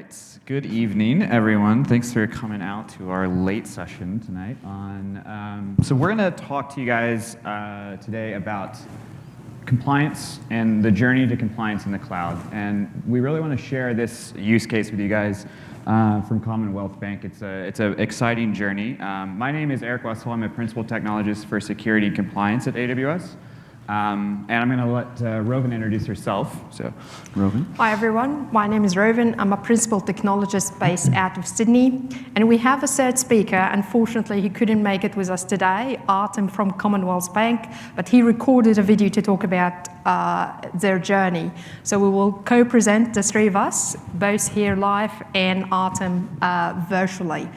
right. Good evening, everyone. Thanks for coming out to our late session tonight. So we're going to talk to you guys today about compliance and the journey to compliance in the cloud. And we really want to share this use case with you guys from Commonwealth Bank. It's an exciting journey. My name is Eric Westphal. I'm a principal technologist for security and compliance at AWS. And I'm going to let Rovin introduce herself. So, Rovin. Hi, everyone. My name is Rovin. I'm a principal technologist based out of Sydney. And we have a third speaker. Unfortunately, he couldn't make it with us today, Artem from Commonwealth Bank, but he recorded a video to talk about their journey. So we will co-present, the three of us, both here live and Artem virtually.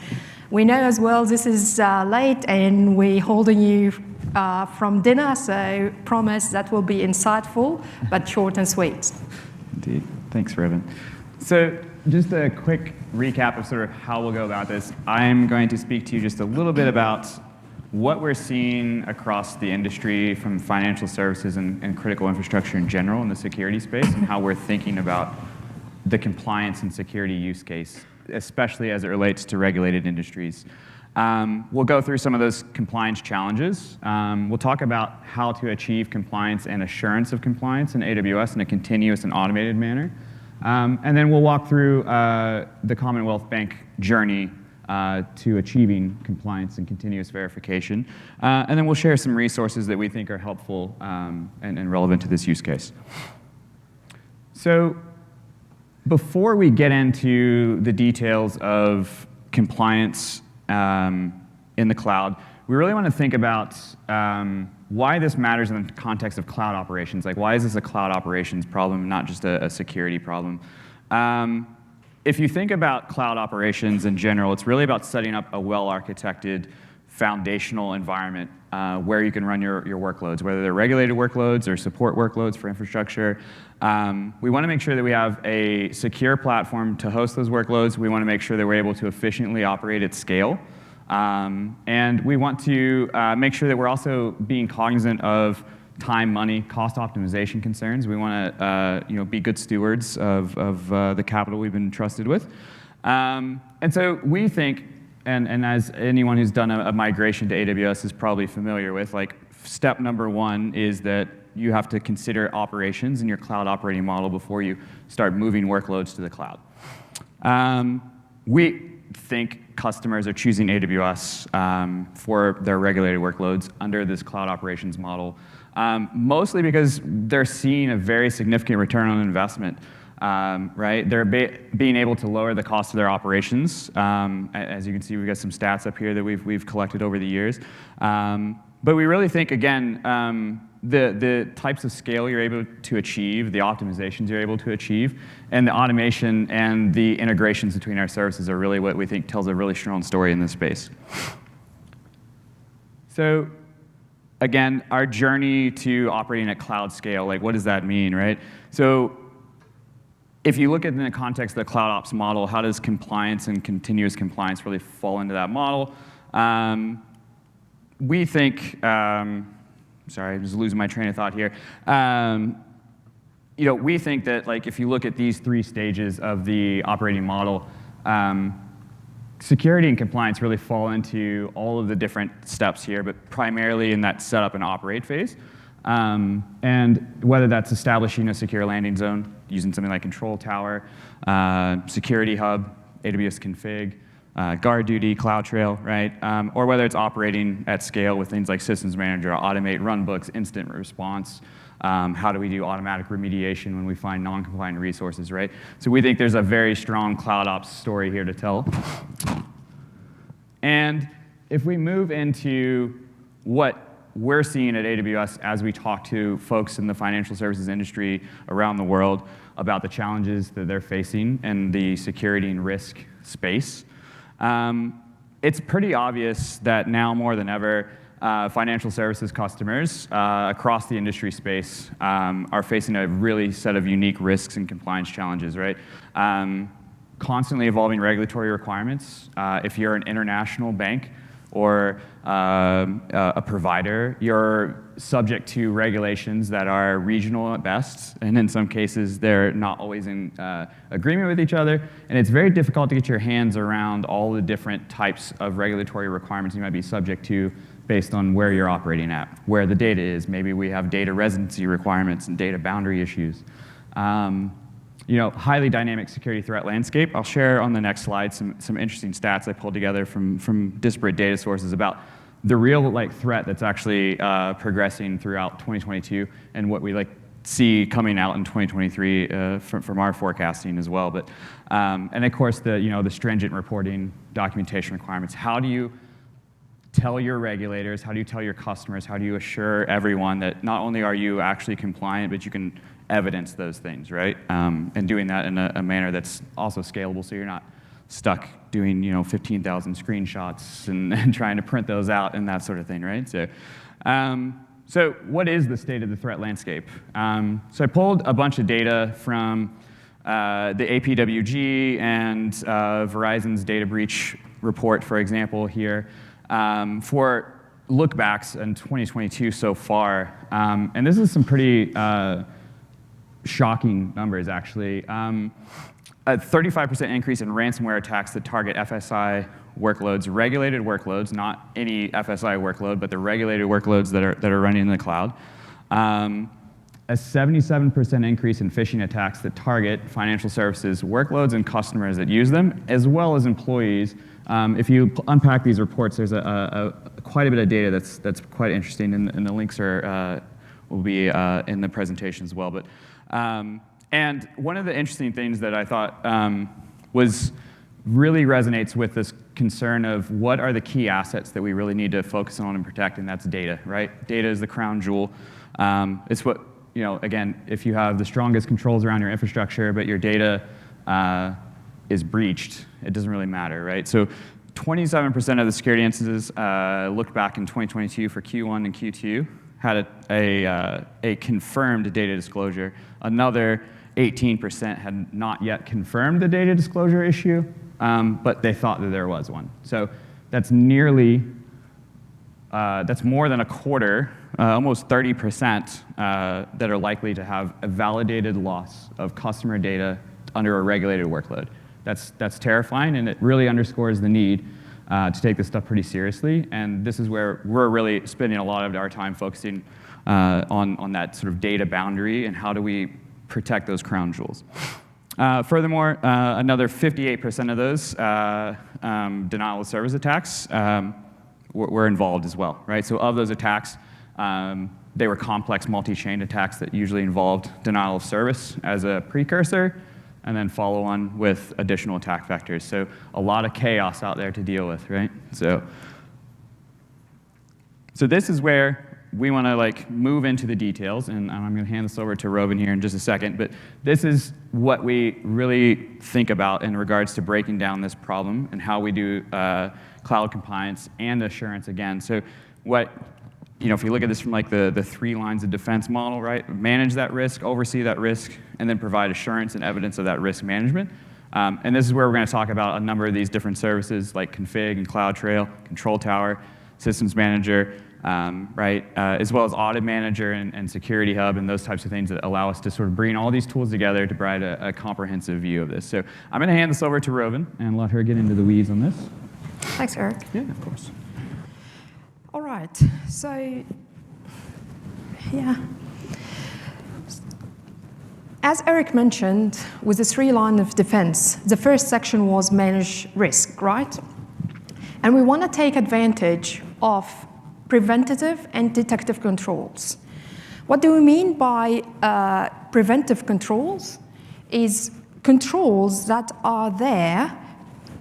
We know as well this is late and we're holding you from dinner, so promise that will be insightful, but short and sweet. Indeed. Thanks, Rovin. So just a quick recap of sort of how we'll go about this. I'm going to speak to you just a little bit about what we're seeing across the industry from financial services and critical infrastructure in general in the security space, and how we're thinking about the compliance and security use case, especially as it relates to regulated industries. We'll go through some of those compliance challenges. We'll talk about how to achieve compliance and assurance of compliance in AWS in a continuous and automated manner. And then we'll walk through the Commonwealth Bank journey to achieving compliance and continuous verification. And then we'll share some resources that we think are helpful and relevant to this use case. So before we get into the details of compliance in the cloud, we really want to think about why this matters in the context of cloud operations. Like, why is this a cloud operations problem, not just a security problem? If you think about cloud operations in general, it's really about setting up a well-architected foundational environment where you can run your workloads, whether they're regulated workloads or support workloads for infrastructure. We want to make sure that we have a secure platform to host those workloads. We want to make sure that we're able to efficiently operate at scale. And we want to make sure that we're also being cognizant of time, money, cost optimization concerns. We want to be good stewards of the capital we've been trusted with. And so we think, and as anyone who's done a migration to AWS is probably familiar with, like, step number one is that you have to consider operations in your cloud operating model before you start moving workloads to the cloud. We think customers are choosing AWS for their regulated workloads under this cloud operations model, mostly because they're seeing a very significant return on investment. Right? They're being able to lower the cost of their operations. As you can see, we've got some stats up here that we've collected over the years. But we really think, again, the types of scale you're able to achieve, the optimizations you're able to achieve, and the automation and the integrations between our services are really what we think tells a really strong story in this space. So again, our journey to operating at cloud scale, like, what does that mean, right? So if you look at it in the context of the cloud ops model, how does compliance and continuous compliance really fall into that model? We think, sorry, I'm just losing my train of thought here. We think that, like, if you look at these three stages of the operating model, security and compliance really fall into all of the different steps here, but primarily in that setup and operate phase. And whether that's establishing a secure landing zone using something like Control Tower, Security Hub, AWS Config, GuardDuty, CloudTrail, right? Or whether it's operating at scale with things like Systems Manager, Automate, Runbooks, Instant Response. How do we do automatic remediation when we find non-compliant resources, right? So we think there's a very strong cloud ops story here to tell. And if we move into what we're seeing at AWS as we talk to folks in the financial services industry around the world about the challenges that they're facing in the security and risk space, it's pretty obvious that now more than ever, financial services customers across the industry space are facing a really set of unique risks and compliance challenges, right? Constantly evolving regulatory requirements. If you're an international bank, or a provider, you're subject to regulations that are regional at best, and in some cases they're not always in agreement with each other, and it's very difficult to get your hands around all the different types of regulatory requirements you might be subject to based on where you're operating at, where the data is. Maybe we have data residency requirements and data boundary issues. Highly dynamic security threat landscape. I'll share on the next slide some interesting stats I pulled together from disparate data sources about the real threat that's actually progressing throughout 2022 and what we see coming out in 2023 from our forecasting as well. But and of course the stringent reporting documentation requirements. How do you tell your regulators? How do you tell your customers? How do you assure everyone that not only are you actually compliant, but you can evidence those things, right? And doing that in a manner that's also scalable, so you're not stuck doing 15,000 screenshots and trying to print those out and that sort of thing, right? So what is the state of the threat landscape? So I pulled a bunch of data from the APWG and Verizon's data breach report, for example, here, for lookbacks in 2022 so far. And this is some pretty shocking numbers, actually. A 35% increase in ransomware attacks that target FSI workloads, regulated workloads, not any FSI workload, but the regulated workloads that are running in the cloud. A 77% increase in phishing attacks that target financial services workloads and customers that use them, as well as employees. If you unpack these reports, there's quite a bit of data that's quite interesting, and the links will be in the presentation as well. But and one of the interesting things that I thought really resonates with this concern of what are the key assets that we really need to focus on and protect, and that's data, right? Data is the crown jewel. It's what, again, if you have the strongest controls around your infrastructure, but your data is breached, it doesn't really matter, right? So 27% of the security instances looked back in 2022 for Q1 and Q2 had a confirmed data disclosure. Another 18% had not yet confirmed the data disclosure issue, but they thought that there was one. So that's that's more than a quarter, almost 30% that are likely to have a validated loss of customer data under a regulated workload. That's terrifying, and it really underscores the need to take this stuff pretty seriously. And this is where we're really spending a lot of our time focusing on that sort of data boundary and how do we protect those crown jewels. Furthermore, another 58% of those denial of service attacks were involved as well, right? So of those attacks, they were complex multi-chain attacks that usually involved denial of service as a precursor, and then follow on with additional attack vectors. So a lot of chaos out there to deal with, right? So this is where we want to move into the details, and I'm going to hand this over to Robin here in just a second. But this is what we really think about in regards to breaking down this problem and how we do cloud compliance and assurance again. So if you look at this from the 3 lines of defense model, right? Manage that risk, oversee that risk, and then provide assurance and evidence of that risk management. And this is where we're going to talk about a number of these different services like Config and CloudTrail, Control Tower, Systems Manager, right? As well as Audit Manager and Security Hub and those types of things that allow us to sort of bring all these tools together to provide a comprehensive view of this. So I'm going to hand this over to Robin and let her get into the weeds on this. Thanks, Eric. Yeah, of course. All right, so yeah. As Eric mentioned, with the 3 lines of defense, the first section was manage risk, right? And we want to take advantage of preventative and detective controls. What do we mean by preventive controls? Is controls that are there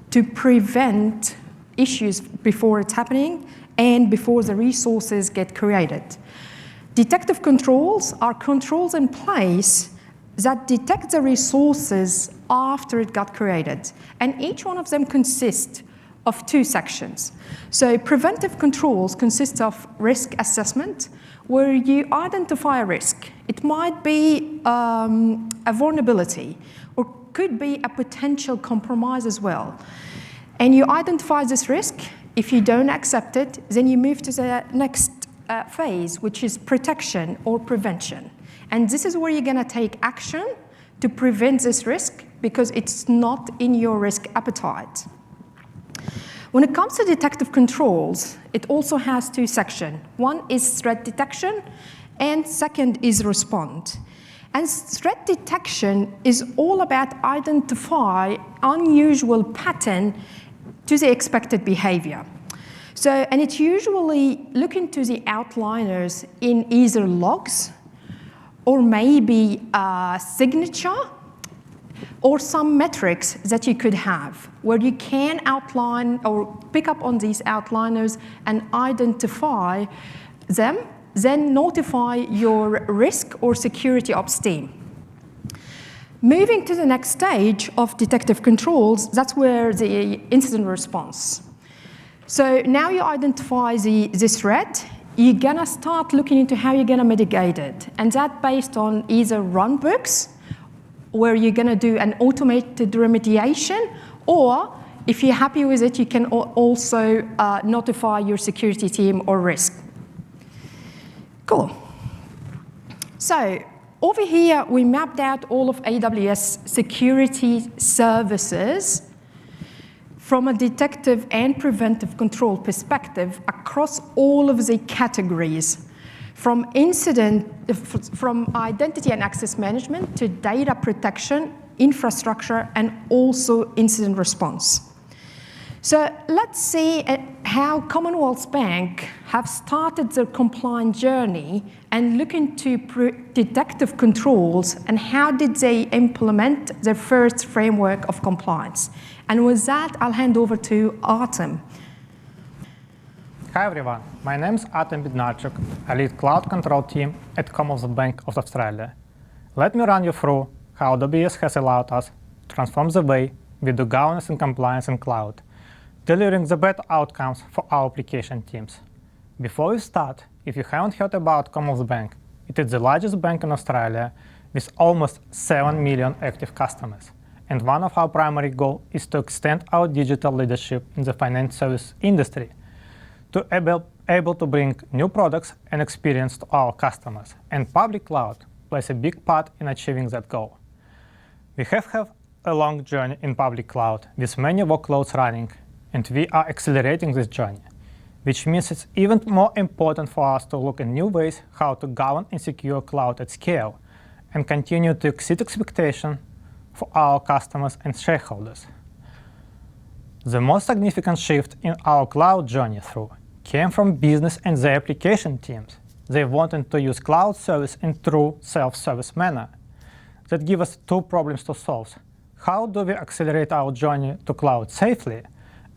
to prevent issues before it's happening and before the resources get created. Detective controls are controls in place that detect the resources after it got created. And each one of them consists of 2 sections. So preventive controls consist of risk assessment, where you identify a risk. It might be a vulnerability, or could be a potential compromise as well. And you identify this risk, If you don't accept it, then you move to the next phase, which is protection or prevention. And this is where you're going to take action to prevent this risk because it's not in your risk appetite. When it comes to detective controls, it also has two sections. One is threat detection, and second is respond. And threat detection is all about identify unusual pattern to the expected behavior. So, and it's usually looking to the outliners in either logs or maybe a signature or some metrics that you could have where you can outline or pick up on these outliners and identify them, then notify your risk or security ops team. Moving to the next stage of detective controls, that's where the incident response. So now you identify the threat, you're gonna start looking into how you're gonna mitigate it. And that based on either runbooks, where you're gonna do an automated remediation, or if you're happy with it, you can also notify your security team or risk. Cool. So over here, we mapped out all of AWS security services from a detective and preventive control perspective across all of the categories, from identity and access management to data protection, infrastructure, and also incident response. So let's see how Commonwealth Bank have started their compliance journey and look into detective controls and how did they implement their first framework of compliance. And with that, I'll hand over to Artem. Hi everyone, my name is Artem Bednarchuk. I lead Cloud Control Team at Commonwealth Bank of Australia. Let me run you through how AWS has allowed us to transform the way we do governance and compliance in cloud, delivering the better outcomes for our application teams. Before we start, if you haven't heard about Commonwealth Bank, it is the largest bank in Australia with almost 7 million active customers. And one of our primary goals is to extend our digital leadership in the financial service industry to able to bring new products and experience to our customers. And public cloud plays a big part in achieving that goal. We have had a long journey in public cloud with many workloads running, and we are accelerating this journey, which means it's even more important for us to look at new ways how to govern and secure cloud at scale and continue to exceed expectations for our customers and shareholders. The most significant shift in our cloud journey through came from business and their application teams. They wanted to use cloud service in true self-service manner. That gives us two problems to solve. How do we accelerate our journey to cloud safely?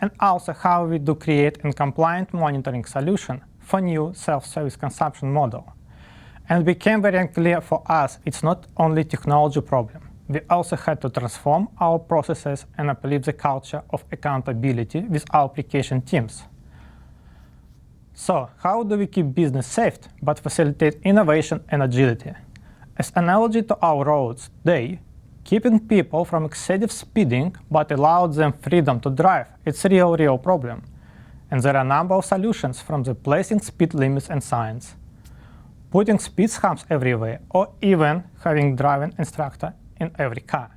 And also how we do create a compliant monitoring solution for new self-service consumption model. And it became very clear for us it's not only technology problem. We also had to transform our processes and uplift the culture of accountability with our application teams. So how do we keep business safe but facilitate innovation and agility? As analogy to our roads today, keeping people from excessive speeding but allowed them freedom to drive, it's a real problem. And there are a number of solutions from the placing speed limits and signs, putting speed humps everywhere, or even having driving instructor in every car.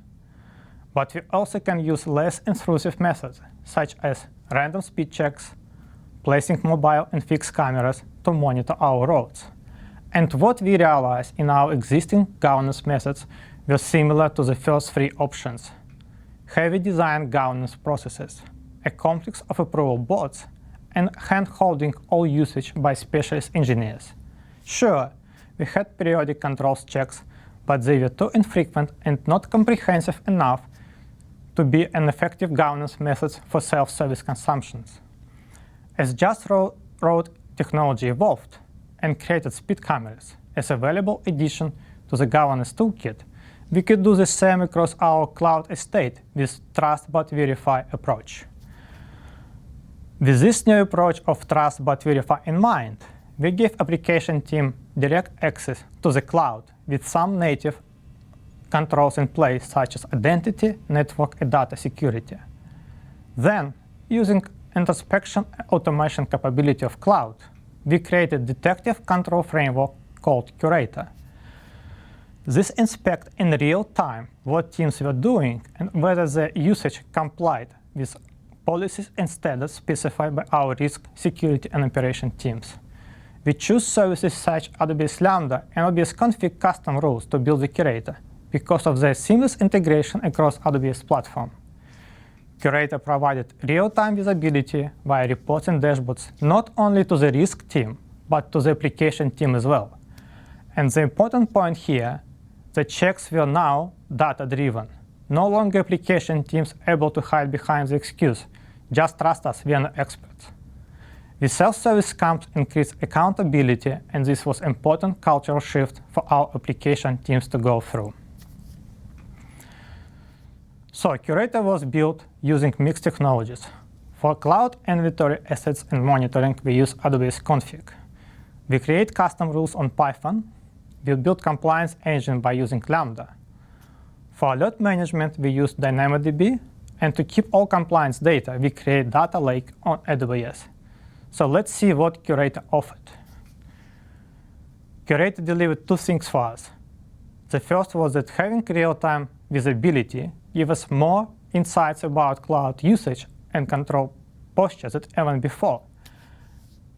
But we also can use less intrusive methods, such as random speed checks, placing mobile and fixed cameras to monitor our roads. And what we realized in our existing governance methods were similar to the first three options. Heavy design governance processes, a complex of approval boards, and hand-holding all usage by specialist engineers. Sure, we had periodic controls checks, but they were too infrequent and not comprehensive enough to be an effective governance method for self-service consumptions. As just road technology evolved and created speed cameras as a valuable addition to the governance toolkit, we could do the same across our cloud estate with trust but verify approach. With this new approach of trust but verify in mind, we give application team direct access to the cloud with some native controls in place such as identity, network, and data security. Then, using introspection and automation capability of cloud, we created a detective control framework called Curator. This inspects in real time what teams were doing and whether their usage complied with policies and standards specified by our risk, security, and operation teams. We choose services such as AWS Lambda and AWS Config custom rules to build the Curator because of their seamless integration across AWS platform. Curator provided real-time visibility via reports and dashboards not only to the risk team, but to the application team as well. And the important point here, the checks were now data-driven. No longer application teams able to hide behind the excuse, just trust us, we are not experts. With self-service comes increased accountability, and this was an important cultural shift for our application teams to go through. So Curator was built using mixed technologies. For cloud inventory assets and monitoring, we use AWS Config. We create custom rules on Python. We build compliance engine by using Lambda. For alert management, we use DynamoDB. And to keep all compliance data, we create data lake on AWS. So let's see what Curator offered. Curator delivered two things for us. The first was that having real-time visibility gives us more insights about cloud usage and control postures than ever before.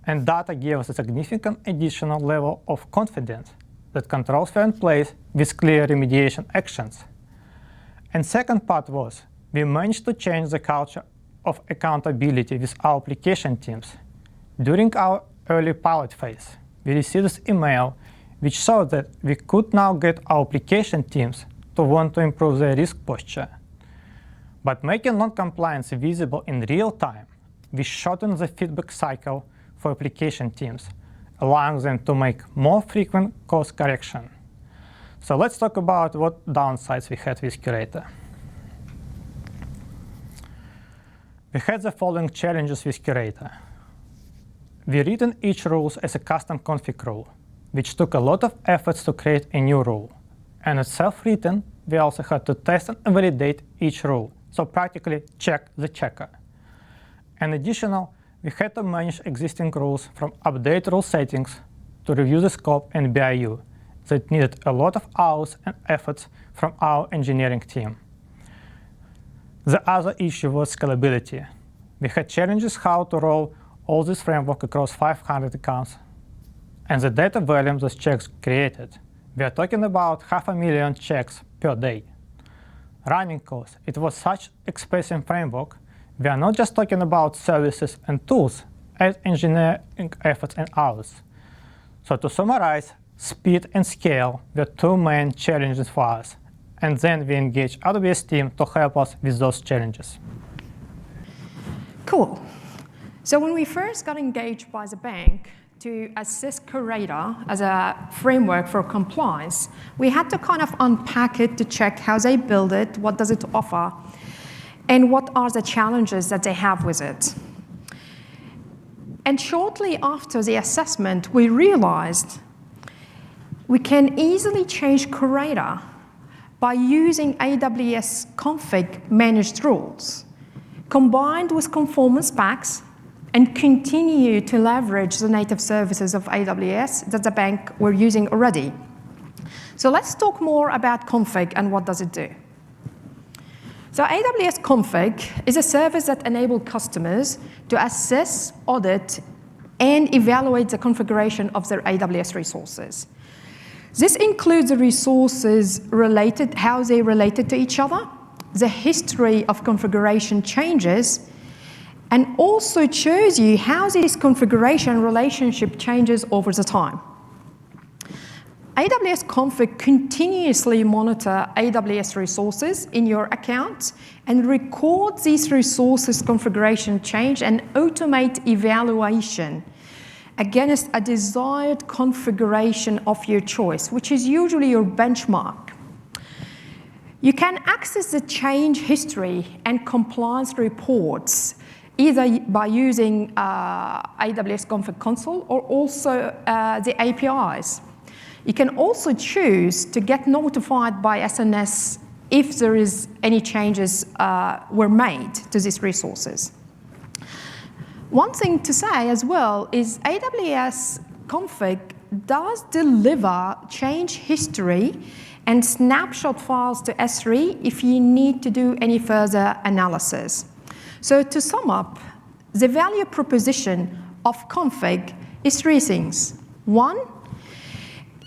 And data gave us a significant additional level of confidence that controls were in place with clear remediation actions. And second part was, we managed to change the culture of accountability with our application teams. During our early pilot phase, we received this email which showed that we could now get our application teams to want to improve their risk posture. But making non-compliance visible in real time, we shortened the feedback cycle for application teams, allowing them to make more frequent course correction. So let's talk about what downsides we had with Curator. We had the following challenges with Curator. We written each rule as a custom config rule, which took a lot of efforts to create a new rule. And it's self-written, we also had to test and validate each rule, so practically check the checker. And additional, we had to manage existing rules from update rule settings to review the scope and BIU that needed a lot of hours and efforts from our engineering team. The other issue was scalability. We had challenges how to roll all this framework across 500 accounts. And the data volume those checks created. We are talking about 500,000 checks per day. Running costs. It was such expensive framework. We are not just talking about services and tools, as engineering efforts and hours. So to summarize, speed and scale were two main challenges for us. And then we engaged AWS team to help us with those challenges. Cool. So when we first got engaged by the bank to assess Curator as a framework for compliance, we had to kind of unpack it to check how they build it, what does it offer, and what are the challenges that they have with it. And shortly after the assessment, we realized we can easily change Curator by using AWS Config managed rules, combined with Conformance packs, and continue to leverage the native services of AWS that the bank were using already. So let's talk more about Config and what does it do. So AWS Config is a service that enables customers to assess, audit, and evaluate the configuration of their AWS resources. This includes the resources related, how they related to each other, the history of configuration changes, and also shows you how this configuration relationship changes over the time. AWS Config continuously monitor AWS resources in your account and record these resources configuration change and automate evaluation against a desired configuration of your choice, which is usually your benchmark. You can access the change history and compliance reports either by using AWS Config Console or also the APIs. You can also choose to get notified by SNS if there is any changes were made to these resources. One thing to say as well is AWS Config does deliver change history and snapshot files to S3 if you need to do any further analysis. So to sum up, the value proposition of Config is three things. One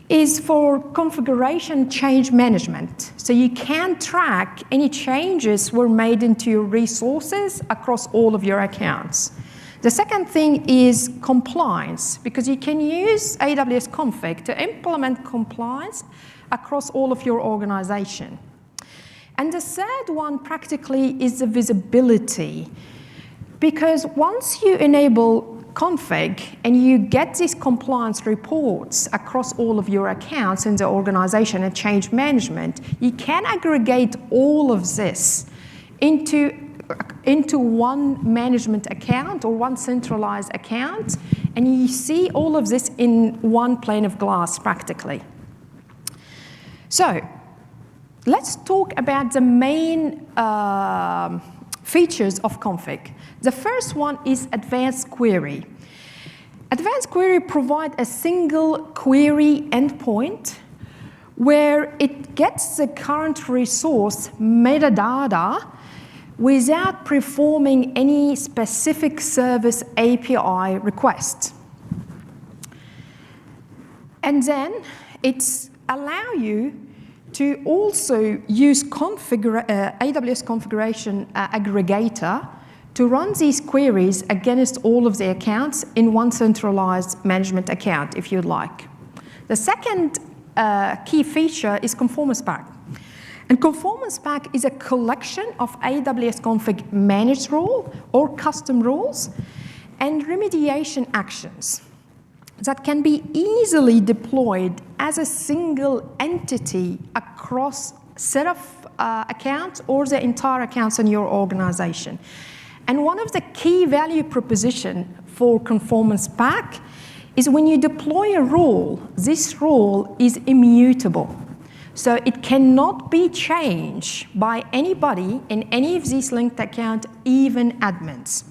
is for configuration change management. So you can track any changes were made into your resources across all of your accounts. The second thing is compliance, because you can use AWS Config to implement compliance across all of your organization. And the third one practically is the visibility, because once you enable Config and you get these compliance reports across all of your accounts in the organization and change management, you can aggregate all of this into one management account or one centralized account, and you see all of this in one pane of glass practically. So let's talk about the main features of Config. The first one is Advanced Query. Advanced Query provides a single query endpoint where it gets the current resource metadata without performing any specific service API request. And then it's allow you to also use AWS configuration aggregator to run these queries against all of the accounts in one centralized management account, if you'd like. The second key feature is Conformance Pack. And Conformance Pack is a collection of AWS Config managed rule or custom rules and remediation actions that can be easily deployed as a single entity across set of accounts or the entire accounts in your organization. And one of the key value proposition for Conformance Pack is when you deploy a rule, this rule is immutable. So it cannot be changed by anybody in any of these linked accounts, even admins.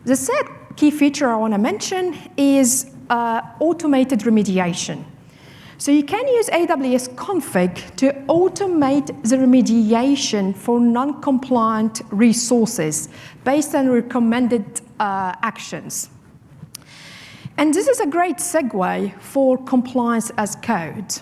The third key feature I want to mention is automated remediation. So you can use AWS Config to automate the remediation for non-compliant resources based on recommended actions. And this is a great segue for compliance as code.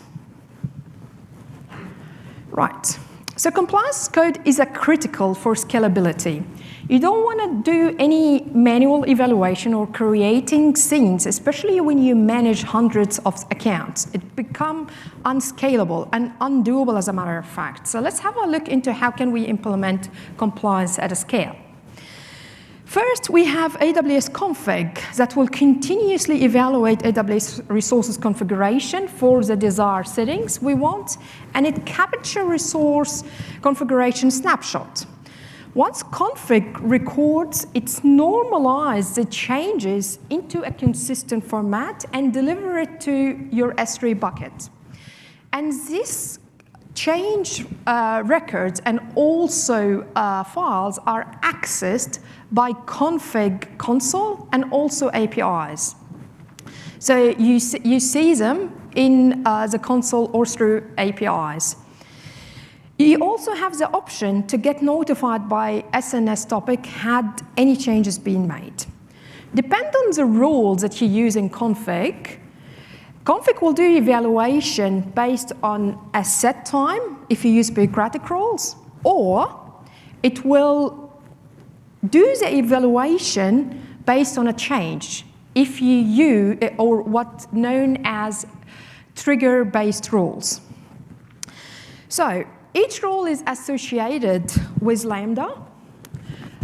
Right, so compliance code is critical for scalability. You don't want to do any manual evaluation or creating scenes, especially when you manage hundreds of accounts. It becomes unscalable and undoable as a matter of fact. So let's have a look into how can we implement compliance at a scale. First, we have AWS Config that will continuously evaluate AWS resources configuration for the desired settings we want, and it captures resource configuration snapshot. Once config records, it's normalized the changes into a consistent format and deliver it to your S3 bucket. And this change records and also files are accessed by config console and also APIs. So you see them in the console or through APIs. You also have the option to get notified by SNS topic had any changes been made. Depending on the rules that you use in config, config will do evaluation based on a set time if you use bureaucratic rules, or it will do the evaluation based on a change if you use, or what's known as trigger-based rules. So each rule is associated with Lambda,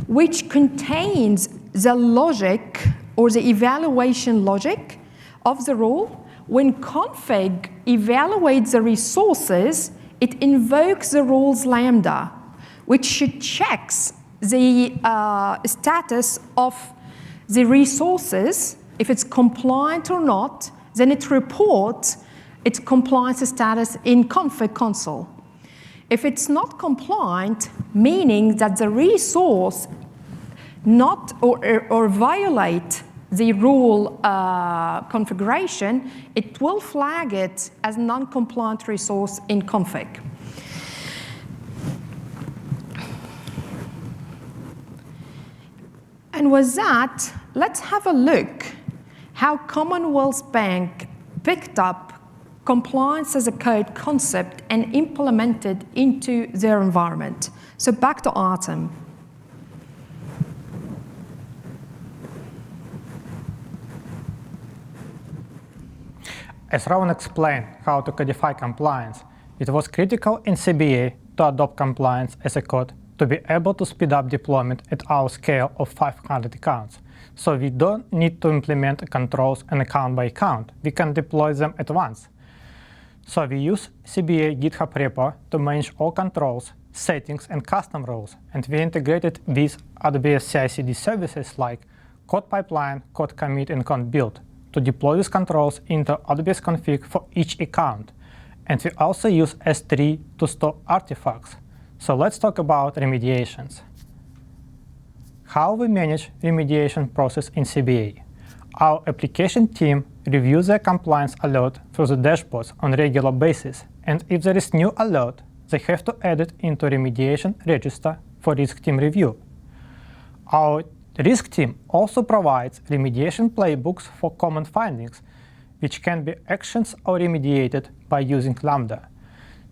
which contains the logic or the evaluation logic of the rule. When config evaluates the resources, it invokes the rule's Lambda, which checks the status of the resources. If it's compliant or not, then it reports its compliance status in config console. If it's not compliant, meaning that the resource not or violate the rule configuration, it will flag it as non-compliant resource in config. And with that, let's have a look how Commonwealth Bank picked up compliance as a code concept and implemented into their environment. So back to Artem. As Rowan explained how to codify compliance, it was critical in CBA to adopt compliance as a code to be able to speed up deployment at our scale of 500 accounts. So we don't need to implement controls and account by account. We can deploy them at once. So we use CBA GitHub repo to manage all controls, settings, and custom rules. And we integrated with AWS CI/CD services like code pipeline, code commit, and code build to deploy these controls into AWS Config for each account. And we also use S3 to store artifacts. So let's talk about remediations. How we manage remediation process in CBA. Our application team reviews their compliance alert through the dashboards on a regular basis. And if there is new alert, they have to add it into remediation register for risk team review. Our risk team also provides remediation playbooks for common findings, which can be actions or remediated by using Lambda.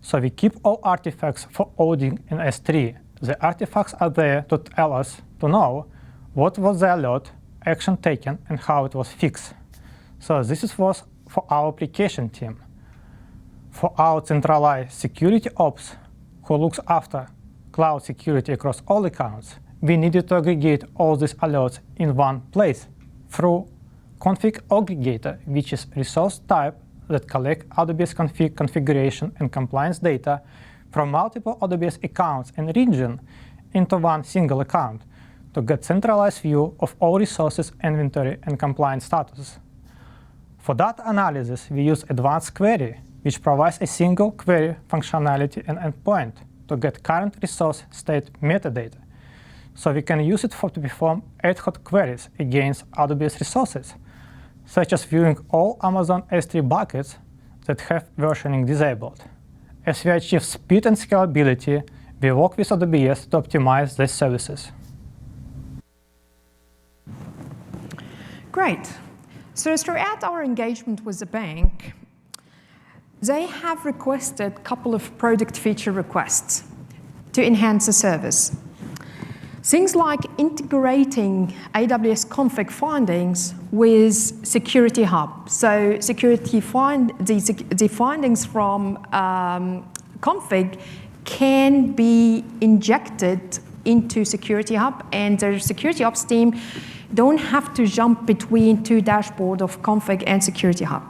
So we keep all artifacts for auditing in S3. The artifacts are there to tell us to know what was the alert, action taken, and how it was fixed. So this was for our application team. For our centralized security ops, who looks after cloud security across all accounts, we needed to aggregate all these alerts in one place through config aggregator, which is resource type that collect AWS config configuration and compliance data from multiple AWS accounts and region into one single account to get centralized view of all resources, inventory, and compliance status. For data analysis, we use advanced query, which provides a single query functionality and endpoint to get current resource state metadata. So we can use it to perform ad hoc queries against AWS resources, such as viewing all Amazon S3 buckets that have versioning disabled. As we achieve speed and scalability, we work with AWS to optimize these services. Great. So throughout our engagement with the bank, they have requested a couple of product feature requests to enhance the service. Things like integrating AWS Config findings with Security Hub. So the findings from Config can be injected into Security Hub, and the Security Ops team don't have to jump between two dashboards of Config and Security Hub.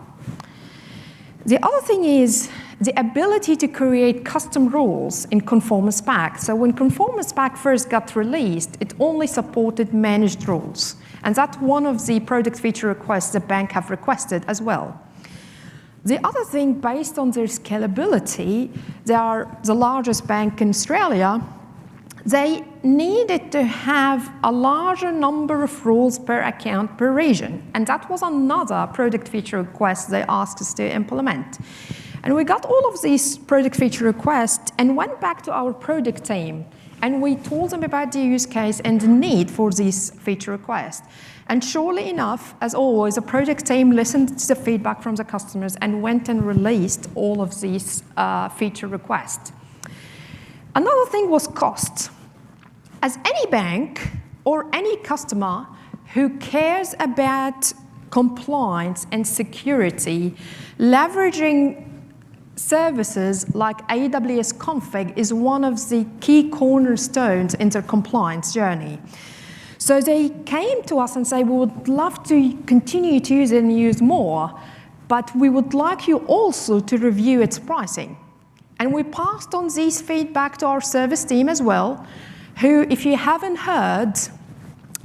The other thing is the ability to create custom rules in Conformance Pack. So when Conformance Pack first got released, it only supported managed rules. And that's one of the product feature requests the bank have requested as well. The other thing, based on their scalability, they are the largest bank in Australia. They needed to have a larger number of rules per account per region. And that was another product feature request they asked us to implement. And we got all of these product feature requests and went back to our product team. And we told them about the use case and the need for these feature requests. And surely enough, as always, the product team listened to the feedback from the customers and went and released all of these feature requests. Another thing was cost. As any bank or any customer who cares about compliance and security, leveraging services like AWS Config is one of the key cornerstones in their compliance journey. So they came to us and said, we would love to continue to use it and use more, but we would like you also to review its pricing. And we passed on this feedback to our service team as well, who, if you haven't heard,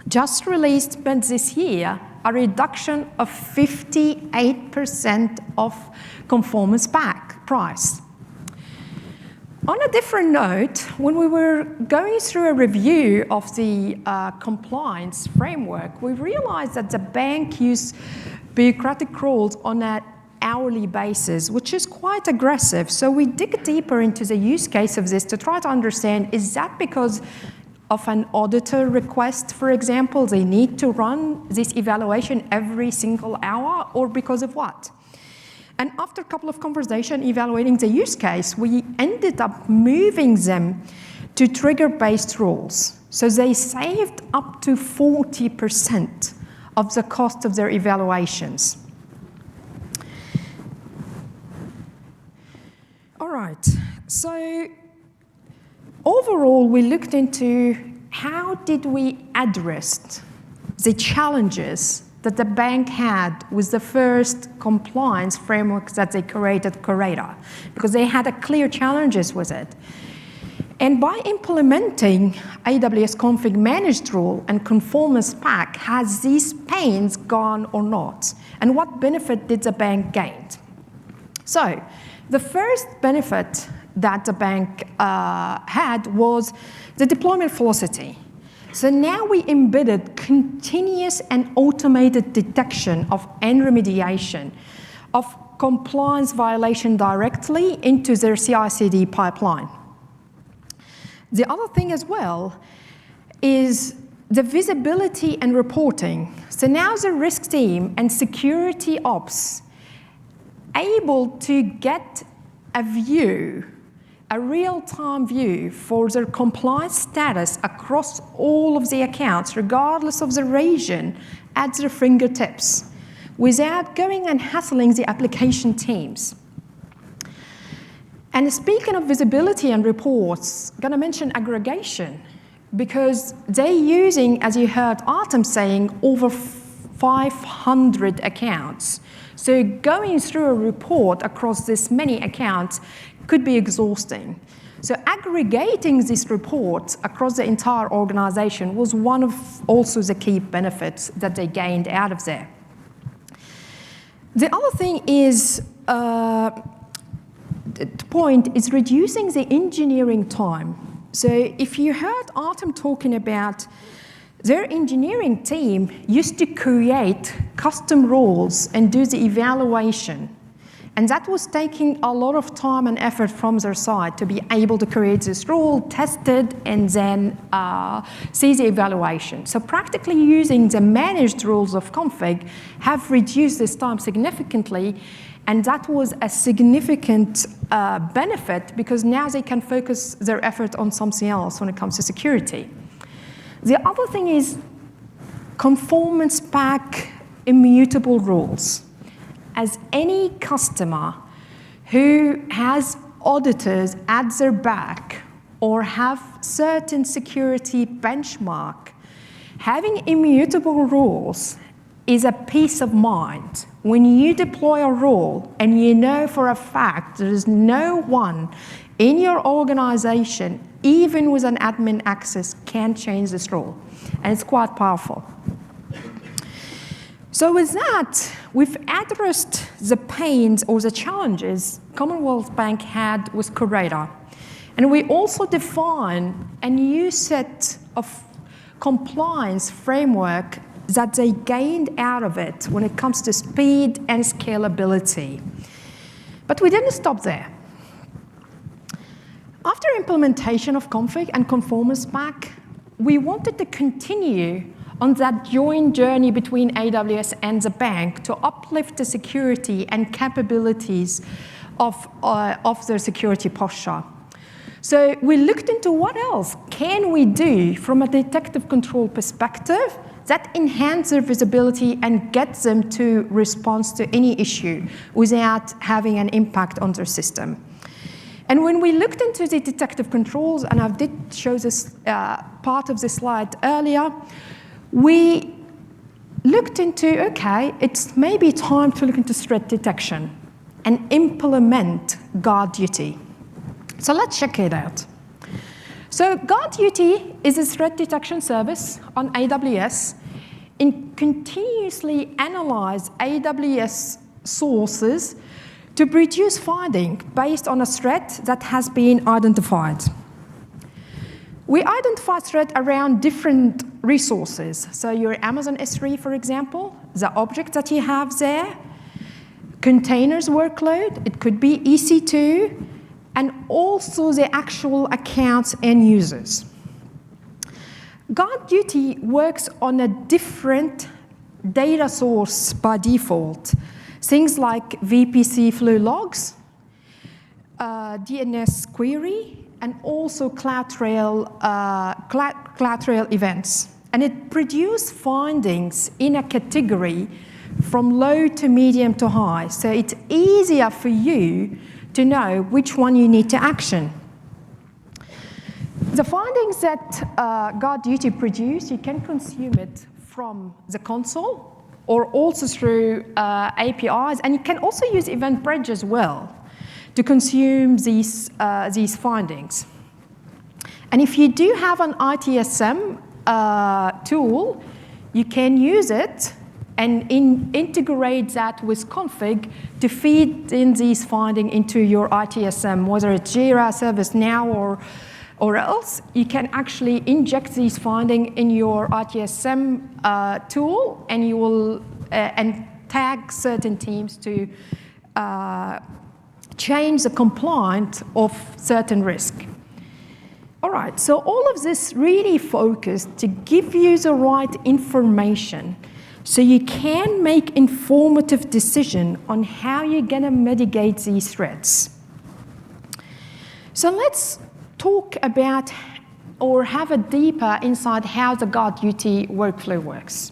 just released this year a reduction of 58% of Conformance Pack price. On a different note, when we were going through a review of the compliance framework, we realized that the bank used bureaucratic rules on an hourly basis, which is quite aggressive. So we dig deeper into the use case of this to try to understand, is that because of an auditor request, for example, they need to run this evaluation every single hour, or because of what? And after a couple of conversations evaluating the use case, we ended up moving them to trigger-based rules. So they saved up to 40% of the cost of their evaluations. All right, so overall, we looked into how did we address the challenges that the bank had with the first compliance framework that they created, Curator, because they had clear challenges with it. And by implementing AWS Config managed rule and Conformance pack, has these pains gone or not? And what benefit did the bank gain? So the first benefit that the bank had was the deployment velocity. So now we embedded continuous and automated detection of and remediation of compliance violation directly into their CI/CD pipeline. The other thing as well is the visibility and reporting. So now the risk team and security ops able to get a view, a real-time view for their compliance status across all of the accounts, regardless of the region, at their fingertips, without going and hassling the application teams. And speaking of visibility and reports, I'm going to mention aggregation, because they're using, as you heard Artem saying, over 500 accounts. So going through a report across this many accounts could be exhausting. So aggregating these reports across the entire organization was one of also the key benefits that they gained out of there. The other thing is, the point is reducing the engineering time. So if you heard Artem talking about their engineering team used to create custom rules and do the evaluation. And that was taking a lot of time and effort from their side to be able to create this rule, test it, and then see the evaluation. So practically using the managed rules of config have reduced this time significantly, and that was a significant benefit because now they can focus their effort on something else when it comes to security. The other thing is Conformance pack immutable rules. As any customer who has auditors at their back or have certain security benchmark, having immutable rules is a peace of mind. When you deploy a rule and you know for a fact there is no one in your organization, even with an admin access, can change this rule. And it's quite powerful. So with that, we've addressed the pains or the challenges Commonwealth Bank had with Curator. And we also define a new set of compliance framework that they gained out of it when it comes to speed and scalability. But we didn't stop there. After implementation of Config and Conformance pack, we wanted to continue on that joint journey between AWS and the bank to uplift the security and capabilities of their security posture. So we looked into what else can we do from a detective control perspective that enhance their visibility and get them to respond to any issue without having an impact on their system. And when we looked into the detective controls, and I did show this part of this slide earlier, we looked into, okay, it's maybe time to look into threat detection and implement GuardDuty. So let's check it out. So GuardDuty is a threat detection service on AWS and continuously analyze AWS sources to produce finding based on a threat that has been identified. We identify threat around different resources. So your Amazon S3, for example, the object that you have there, containers workload, it could be EC2, and also the actual accounts and users. GuardDuty works on a different data source by default. Things like VPC flow logs, DNS query, and also CloudTrail events. And it produces findings in a category from low to medium to high. So it's easier for you to know which one you need to action. The findings that GuardDuty produce, you can consume it from the console or also through APIs, and you can also use EventBridge as well to consume these findings. And if you do have an ITSM tool, you can use it and integrate that with Config to feed in these findings into your ITSM, whether it's Jira, ServiceNow, or else. You can actually inject these findings in your ITSM tool, and you will and tag certain teams to change the compliance of certain risk. All right, so all of this really focused to give you the right information so you can make informative decision on how you're gonna mitigate these threats. So let's talk about or have a deeper insight how the GuardDuty workflow works.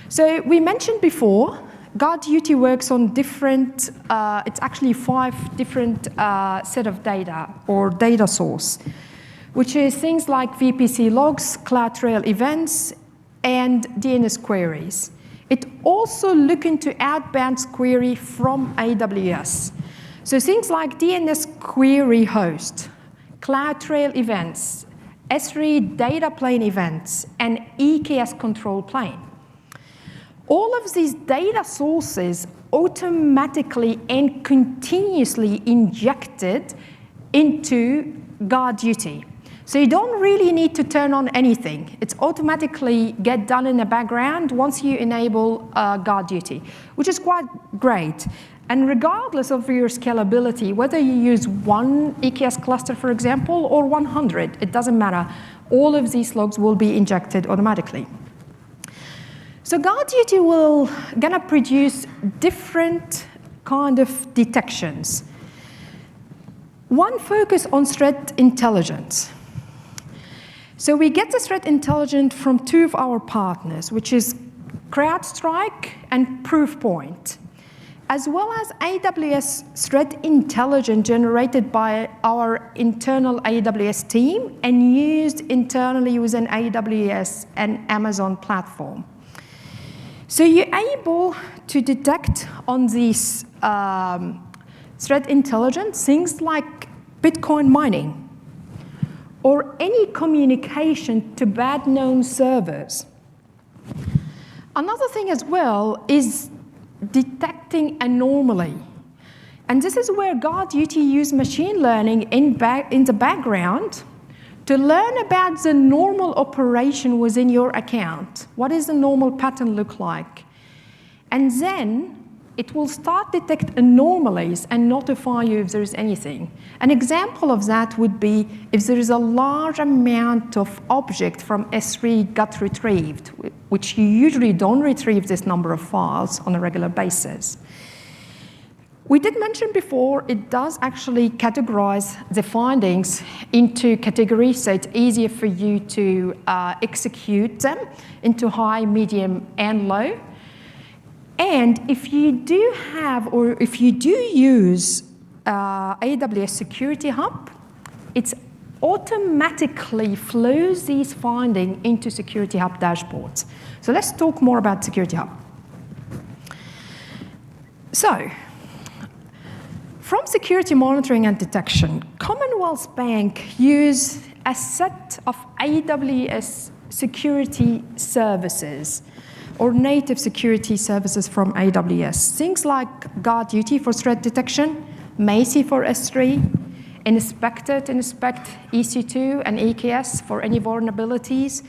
So we mentioned before, GuardDuty works on different, it's actually 5 different set of data or data source, which is things like VPC logs, CloudTrail events, and DNS queries. It also look into outbound query from AWS. So things like DNS query host, CloudTrail events, S3 data plane events, and EKS control plane. All of these data sources automatically and continuously injected into GuardDuty. So you don't really need to turn on anything. It's automatically get done in the background once you enable GuardDuty, which is quite great. And regardless of your scalability, whether you use one EKS cluster, for example, or 100, it doesn't matter. All of these logs will be injected automatically. So GuardDuty will gonna produce different kind of detections. One focus on threat intelligence. So we get the threat intelligence from 2 of our partners, which is CrowdStrike and Proofpoint, as well as AWS threat intelligence generated by our internal AWS team and used internally within AWS and Amazon platform. So you're able to detect on these threat intelligence things like Bitcoin mining or any communication to bad known servers. Another thing as well is detecting anomaly. And this is where GuardDuty use machine learning in the background to learn about the normal operation within your account. What does the normal pattern look like? And then it will start detect anomalies and notify you if there is anything. An example of that would be if there is a large amount of object from S3 got retrieved, which you usually don't retrieve this number of files on a regular basis. We did mention before, it does actually categorize the findings into categories, so it's easier for you to execute them into high, medium, and low. And if you do have, or if you do use AWS Security Hub, it automatically flows these findings into Security Hub dashboards. So let's talk more about Security Hub. So, from security monitoring and detection, Commonwealth Bank use a set of AWS security services, or native security services from AWS. Things like GuardDuty for threat detection, Macy for S3, Inspector to inspect EC2 and EKS for any vulnerabilities,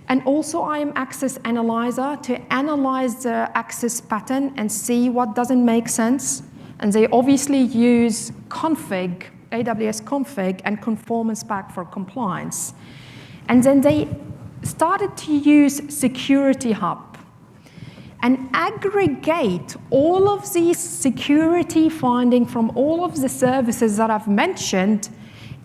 and also IAM Access Analyzer to analyze the access pattern and see what doesn't make sense. And they obviously use Config, AWS Config, and Conformance pack for compliance. And then they started to use Security Hub and aggregate all of these security findings from all of the services that I've mentioned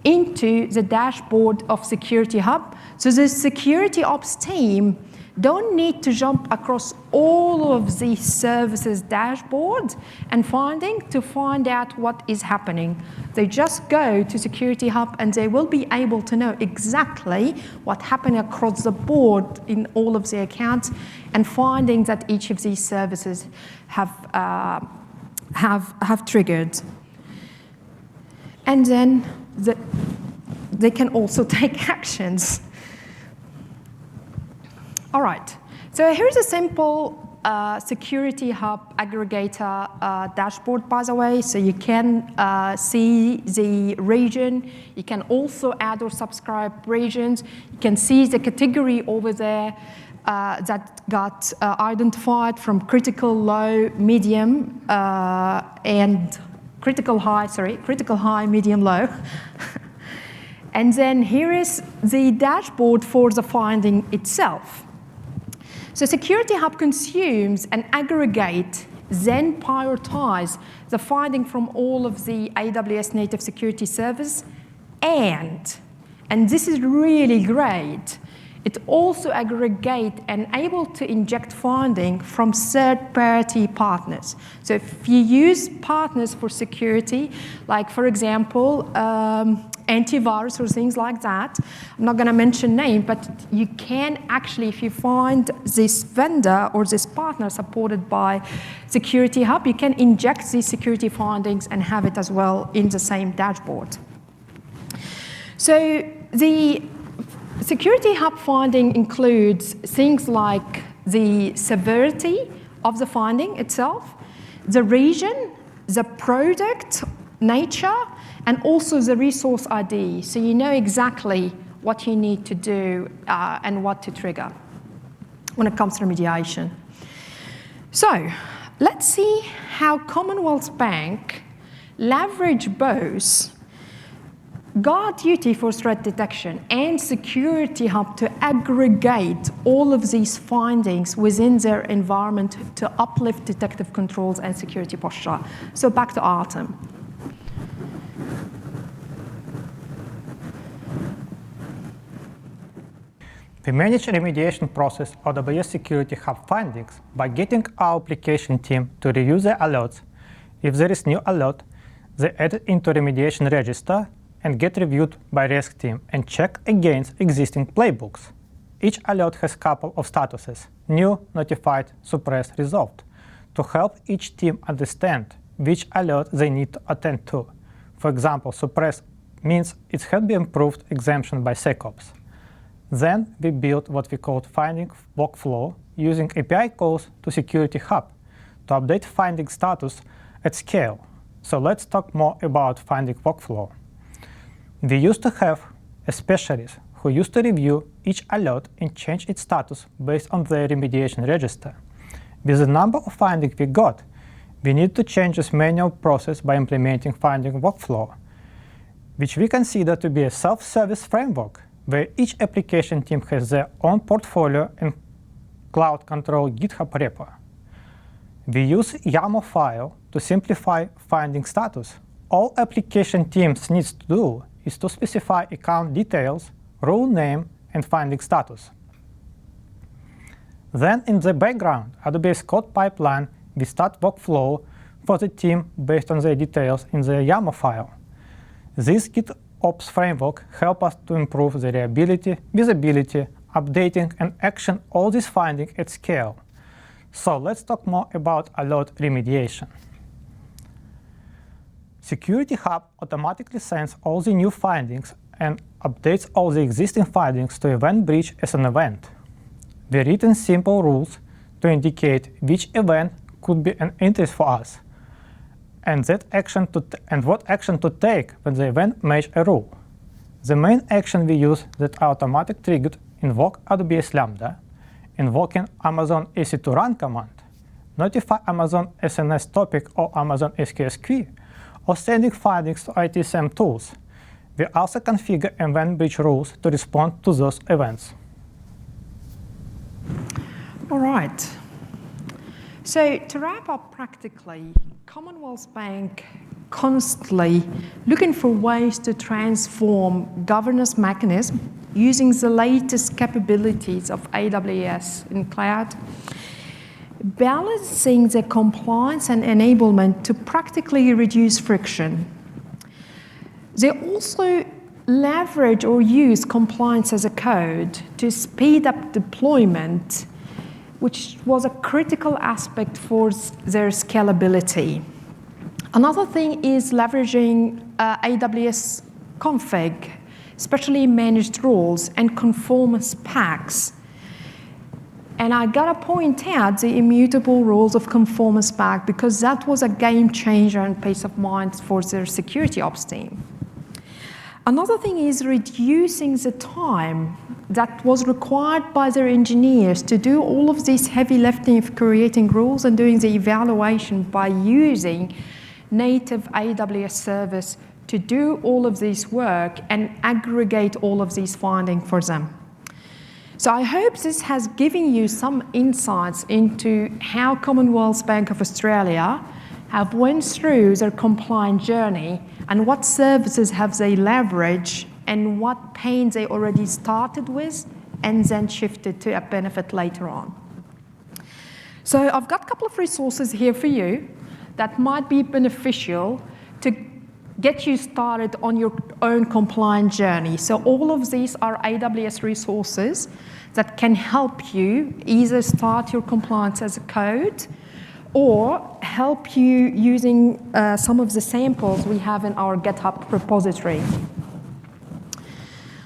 into the dashboard of Security Hub. So the security ops team don't need to jump across all of these services dashboard and finding to find out what is happening. They just go to Security Hub and they will be able to know exactly what happened across the board in all of the accounts and finding that each of these services have triggered. And then they can also take actions. All right, so here's a simple Security Hub aggregator dashboard, by the way. So you can see the region. You can also add or subscribe regions. You can see the category over there that got identified from critical, low, medium, and critical high, medium, low. And then here is the dashboard for the finding itself. So Security Hub consumes and aggregate, then prioritize the finding from all of the AWS native security service, and this is really great, it also aggregate and able to inject finding from third-party partners. So if you use partners for security, like for example, antivirus or things like that, I'm not going to mention name, but you can actually, if you find this vendor or this partner supported by Security Hub, you can inject these security findings and have it as well in the same dashboard. So the Security Hub finding includes things like the severity of the finding itself, the region, the product nature, and also the resource ID. So you know exactly what you need to do and what to trigger when it comes to remediation. So let's see how Commonwealth Bank leverage both GuardDuty for threat detection and Security Hub to aggregate all of these findings within their environment to uplift detective controls and security posture. So back to Artem. We manage remediation process of AWS Security Hub findings by getting our application team to review the alerts. If there is new alert, they add it into remediation register and get reviewed by risk team and check against existing playbooks. Each alert has a couple of statuses: new, notified, suppressed, resolved, to help each team understand which alert they need to attend to. For example, suppressed means it has been approved exemption by SecOps. Then we built what we called finding workflow using API calls to Security Hub to update finding status at scale. So let's talk more about finding workflow. We used to have a specialist who used to review each alert and change its status based on the remediation register. With the number of findings we got, we need to change this manual process by implementing finding workflow, which we consider to be a self-service framework where each application team has their own portfolio and cloud control GitHub repo. We use YAML file to simplify finding status. All application teams needs to do is to specify account details, role name, and finding status. Then in the background, AWS code pipeline, we start workflow for the team based on the details in the YAML file. This GitOps framework helps us to improve the reliability, visibility, updating, and action all these findings at scale. So let's talk more about alert remediation. Security Hub automatically sends all the new findings and updates all the existing findings to event bridge as an event. We written simple rules to indicate which event could be an interest for us, and what action to take when the event matches a rule. The main action we use that automatic triggered invoke AWS Lambda, invoking Amazon EC2Run command, notify Amazon SNS topic or Amazon SQS queue, or sending findings to ITSM tools. We also configure event bridge rules to respond to those events. All right. So to wrap up practically, Commonwealth Bank constantly looking for ways to transform governance mechanism using the latest capabilities of AWS in cloud, balancing the compliance and enablement to practically reduce friction. They also leverage or use compliance as a code to speed up deployment, which was a critical aspect for their scalability. Another thing is leveraging AWS Config, especially managed roles and conformance packs. And I gotta point out the immutable rules of Conformance pack because that was a game changer and peace of mind for their security ops team. Another thing is reducing the time that was required by their engineers to do all of this heavy lifting of creating rules and doing the evaluation by using native AWS service to do all of this work and aggregate all of these findings for them. So I hope this has given you some insights into how Commonwealth Bank of Australia have went through their compliance journey and what services have they leveraged and what pain they already started with and then shifted to a benefit later on. So I've got a couple of resources here for you that might be beneficial to get you started on your own compliance journey. So all of these are AWS resources that can help you either start your compliance as a code or help you using some of the samples we have in our GitHub repository.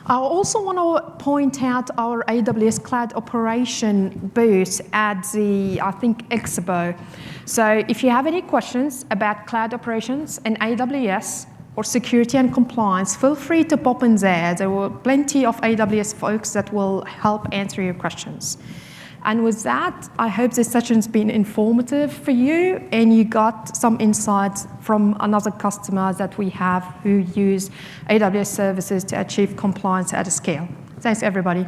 I also want to point out our AWS Cloud Operation booth at the, I think, Expo. So if you have any questions about cloud operations and AWS or security and compliance, feel free to pop in there. There were plenty of AWS folks that will help answer your questions. And with that, I hope this session's been informative for you and you got some insights from another customer that we have who use AWS services to achieve compliance at a scale. Thanks, everybody.